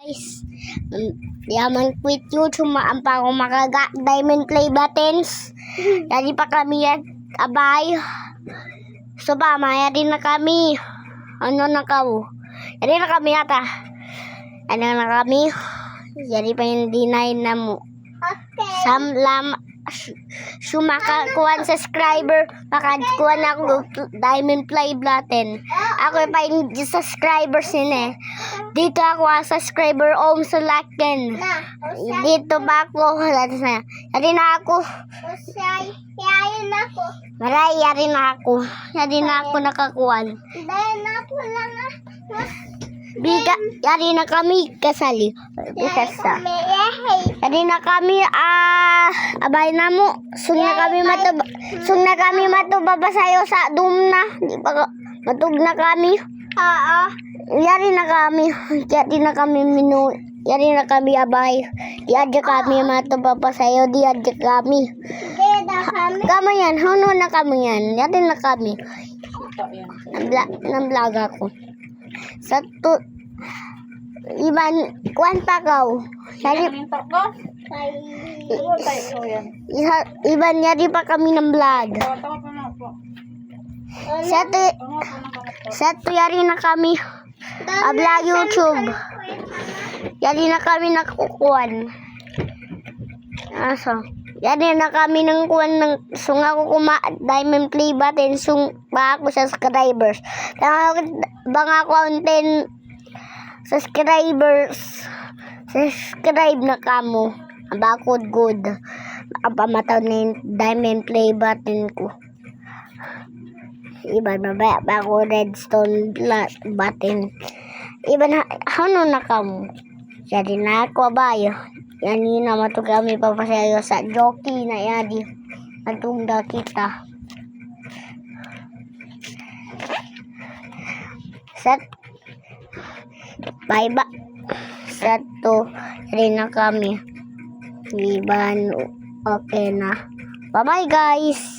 Guys, yaman quit YouTube maampa ko makaga diamond play buttons. Jadi pa kami yan abay. So ba maya din na kami. Ano na kao? Jadi na kami yata. Ano na kami? Jadi pa hindi na mo. Okay. Sumakakuan subscriber, makakuan ako diamond play button. Ako pa yung subscribers nila. Dito ako subscriber sa lakin. Dito ba ako? Yari na ako. Yayin ako. Maray, yari na ako. Yari na ako nakakuan. Dahil ako lang Biga, yari na kami kasali. Ikasa. Yari na kami, abay na mo. Sung na kami matubaba sa'yo sa dumna. Di ba matub na kami? Oo. Yari na kami abay. Di adya kami matubaba sa'yo. Di adya kami. Deda kami. Kamo yan, huno na kami yan. Yari na kami. Nang vlog ako. Sa iban, kuwan pa kaw. Iban, yari pa kami ng vlog. Sa to yari na kami. Vlog YouTube. Yari na kami nakukuan. Aso. Yari na kami ng kuwan ng sung ako diamond play button sung pa ako subscribers. Bang ako ang 10 subscribers. Subscribe na kamo. Bakod good. Pamataw na yung diamond play button ko. Iba ba ako redstone button. Iba na ano na kamo. Yari na ako bayo. Yan na matug kami papasayo sa jockey na yadi. Natunda kita. Set. Bye ba. Set to. Rin na kami. Iban. Okay na. Bye bye guys.